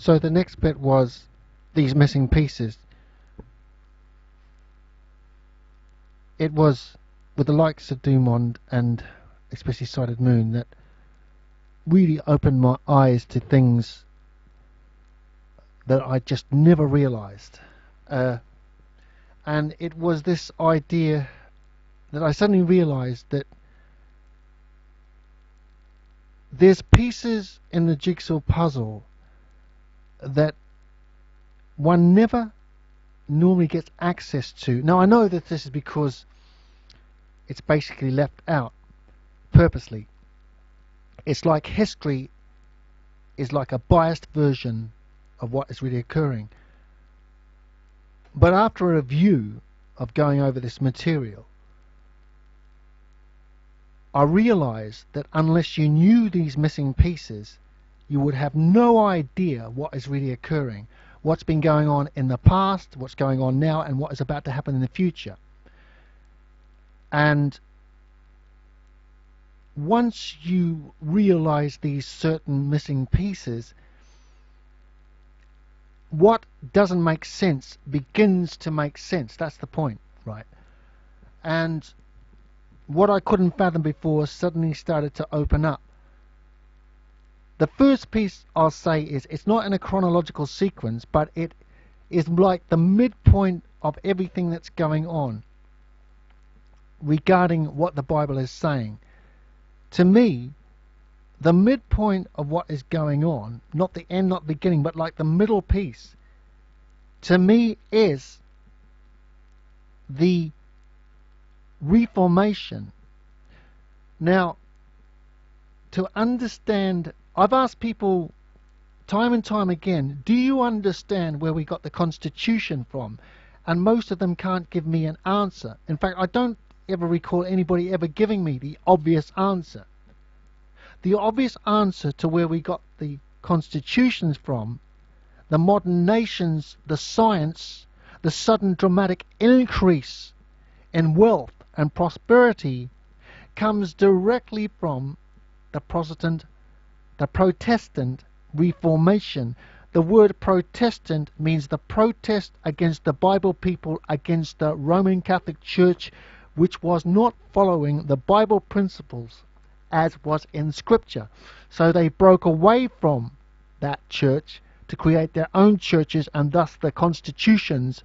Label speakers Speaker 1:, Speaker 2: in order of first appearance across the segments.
Speaker 1: So the next bit was these missing pieces. It was with the likes of Dumont and especially Sighted Moon that really opened my eyes to things that I just never realized. And it was this idea that I suddenly realized that there's pieces in the jigsaw puzzle that one never normally gets access to. Now I know that this is because it's basically left out purposely. It's like history is like a biased version of what is really occurring. But after a review of going over this material, I realized that unless you knew these missing pieces, you would have no idea what is really occurring, what's been going on in the past, what's going on now, and what is about to happen in the future. And once you realize these certain missing pieces, what doesn't make sense begins to make sense. That's the point, right? And what I couldn't fathom before suddenly started to open up. The first piece I'll say is it's not in a chronological sequence, but it is like the midpoint of everything that's going on regarding what the Bible is saying. To me, the midpoint of what is going on, not the end, not the beginning, but like the middle piece, to me is the Reformation. Now, to understand, I've asked people time and time again, do you understand where we got the Constitution from? And most of them can't give me an answer. In fact, I don't ever recall anybody ever giving me the obvious answer. The obvious answer to where we got the constitutions from, the modern nations, the science, the sudden dramatic increase in wealth and prosperity comes directly from the Protestant Reformation. The word Protestant means the protest against the Bible people, against the Roman Catholic Church, which was not following the Bible principles as was in Scripture. So they broke away from that church to create their own churches and thus the constitutions.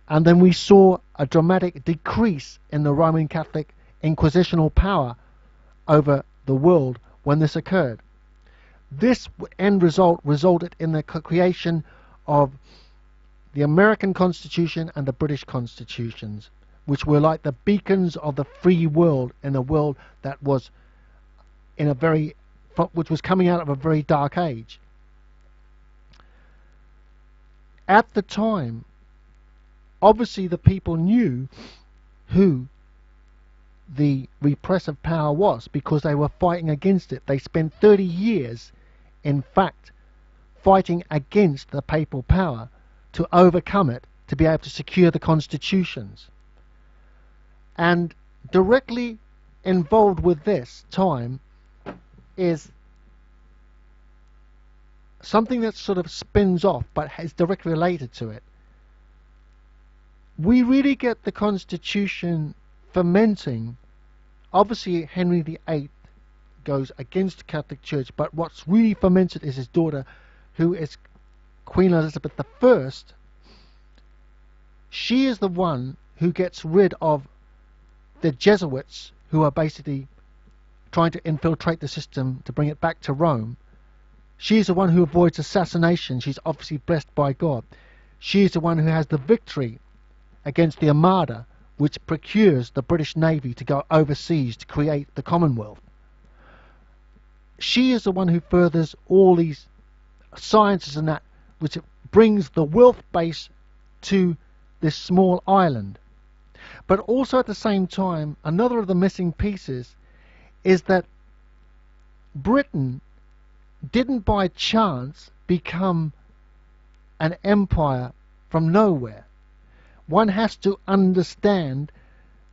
Speaker 1: And then we saw a dramatic decrease in the Roman Catholic inquisitional power over the world when this occurred. This end result resulted in the creation of the American Constitution and the British Constitutions, which were like the beacons of the free world in a world that was which was coming out of a very dark age. At the time, obviously the people knew who the repressive power was because they were fighting against it. They spent 30 years, in fact, fighting against the papal power to overcome it, to be able to secure the constitutions. And directly involved with this time is something that sort of spins off but is directly related to it. We really get the Constitution fermenting. Obviously Henry VIII goes against the Catholic Church, but what's really fermented is his daughter, who is Queen Elizabeth I. She is the one who gets rid of the Jesuits, who are basically trying to infiltrate the system to bring it back to Rome. She is the one who avoids assassination. She's obviously blessed by God. She is the one who has the victory against the Armada, which procures the British Navy to go overseas to create the Commonwealth. She is the one who furthers all these sciences and that, which brings the wealth base to this small island. But also at the same time, another of the missing pieces is that Britain didn't by chance become an empire from nowhere. One has to understand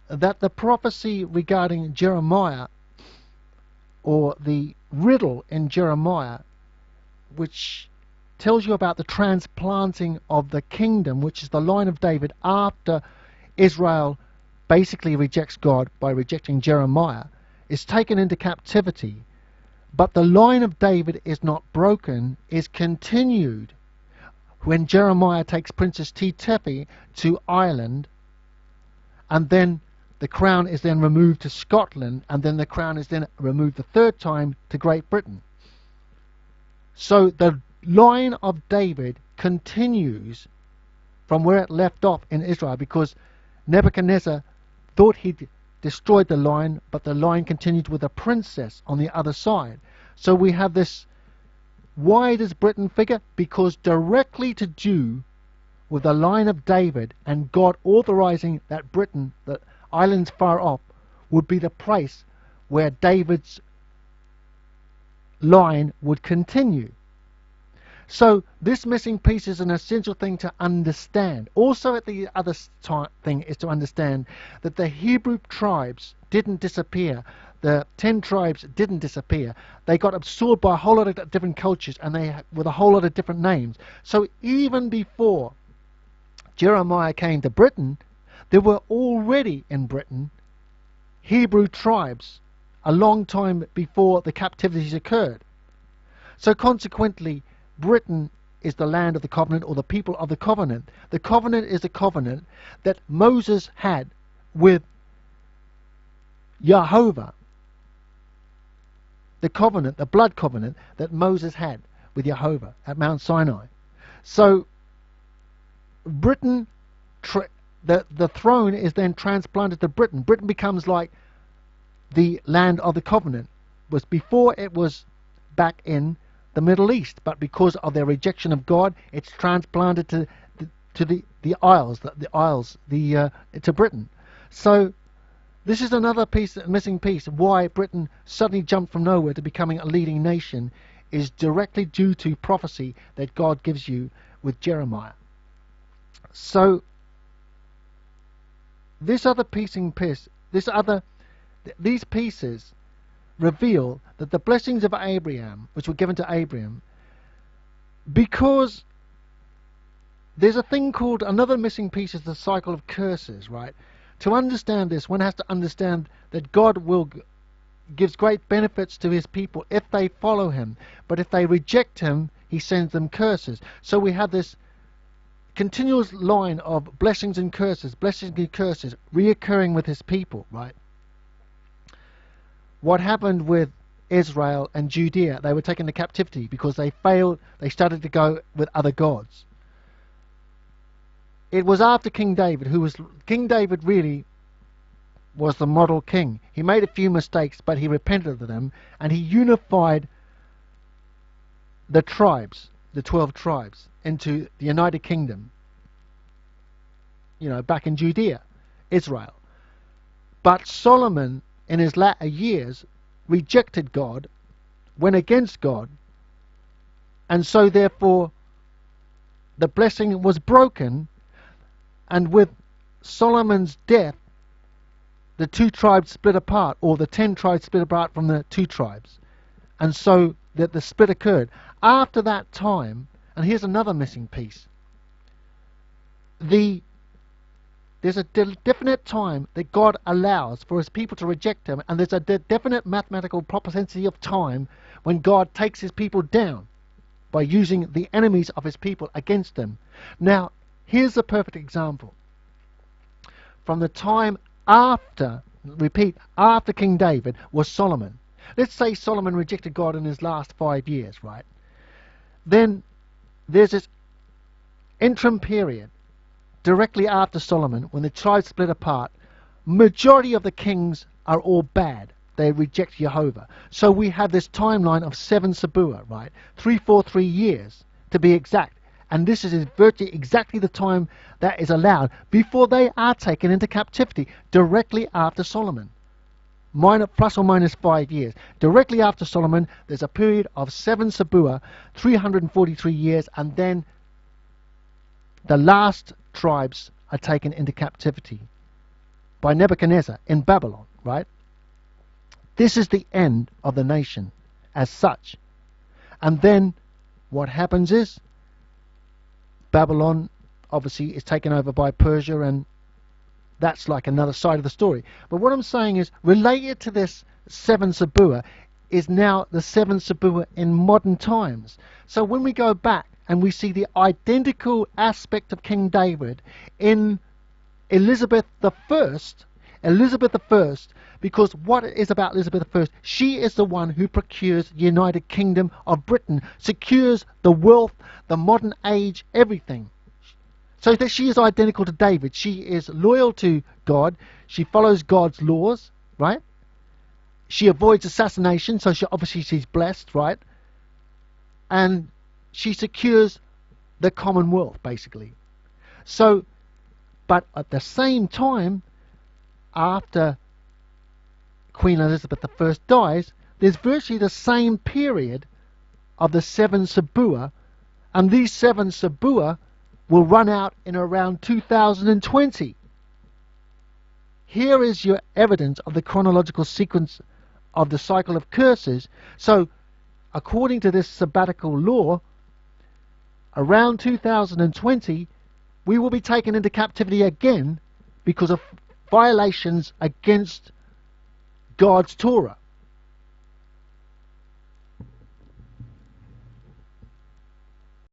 Speaker 1: that the prophecy regarding Jeremiah, or the riddle in Jeremiah, which tells you about the transplanting of the kingdom, which is the line of David after Israel basically rejects God by rejecting Jeremiah, is taken into captivity. But the line of David is not broken, is continued when Jeremiah takes Princess Tetefi to Ireland, and then the crown is then removed to Scotland, and then the crown is then removed the third time to Great Britain. So the line of David continues from where it left off in Israel, because Nebuchadnezzar thought he'd destroyed the line, but the line continued with a princess on the other side. So we have this. Why does Britain figure? Because directly to do with the line of David and God authorizing that Britain, the islands far off, would be the place where David's line would continue. So this missing piece is an essential thing to understand. Also, the other thing is to understand that the Hebrew tribes didn't disappear. The 10 tribes didn't disappear. They got absorbed by a whole lot of different cultures, and they with a whole lot of different names. So even before Jeremiah came to Britain, there were already in Britain Hebrew tribes a long time before the captivities occurred. So consequently, Britain is the land of the covenant, or the people of the covenant. The covenant is a covenant that Moses had with Jehovah. The covenant, the blood covenant that Moses had with Jehovah at Mount Sinai. So Britain, the throne is then transplanted to Britain. Britain becomes like the land of the covenant. Was before it was back in the Middle East, but because of their rejection of God, it's transplanted to the Isles, to Britain. So this is another piece, missing piece. Why Britain suddenly jumped from nowhere to becoming a leading nation is directly due to prophecy that God gives you with Jeremiah. So this other piecing piece, these pieces reveal that the blessings of Abraham, which were given to Abraham, because there's a thing called, another missing piece is the cycle of curses, right? To understand this, one has to understand that God gives great benefits to his people if they follow him, but if they reject him, he sends them curses. So we have this continuous line of blessings and curses, reoccurring with his people, right? What happened with Israel and Judea? They were taken to captivity because they failed. They started to go with other gods. It was after King David, King David really was the model king. He made a few mistakes, but he repented of them, and he unified the tribes, the 12 tribes, into the United Kingdom, back in Judea, Israel. But Solomon, in his latter years, rejected God, went against God, and so therefore the blessing was broken, and with Solomon's death, the 2 tribes split apart, or the 10 tribes split apart from the 2 tribes, and so that the split occurred. After that time, and here's another missing piece, there's a definite time that God allows for his people to reject him, and there's a definite mathematical propensity of time when God takes his people down by using the enemies of his people against them. Now, here's a perfect example. From the time after King David was Solomon. Let's say Solomon rejected God in his last 5 years, right? Then there's this interim period directly after Solomon, when the tribes split apart. Majority of the kings are all bad. They reject Jehovah. So we have this timeline of 7 Sabuah, right? 343 years to be exact. And this is virtually exactly the time that is allowed before they are taken into captivity, directly after Solomon. Plus or minus 5 years. Directly after Solomon, there's a period of 7 Sabuah, 343 years, and then the last tribes are taken into captivity by Nebuchadnezzar in Babylon, right? This is the end of the nation as such. And then what happens is Babylon obviously is taken over by Persia, and that's like another side of the story. But what I'm saying is, related to this 7 Sabuah is now the 7 Sabuah in modern times. So when we go back and we see the identical aspect of King David in Elizabeth I, because what is about Elizabeth I? She is the one who procures the United Kingdom of Britain, secures the wealth, the modern age, everything. So that she is identical to David. She is loyal to God. She follows God's laws, right? She avoids assassination, so obviously she's blessed, right? And she secures the Commonwealth, basically. So, but at the same time, after Queen Elizabeth I dies, there's virtually the same period of the 7 Sabuah, and these 7 Sabuah will run out in around 2020. Here is your evidence of the chronological sequence of the cycle of curses. So, according to this sabbatical law, around 2020, we will be taken into captivity again because of violations against God's Torah.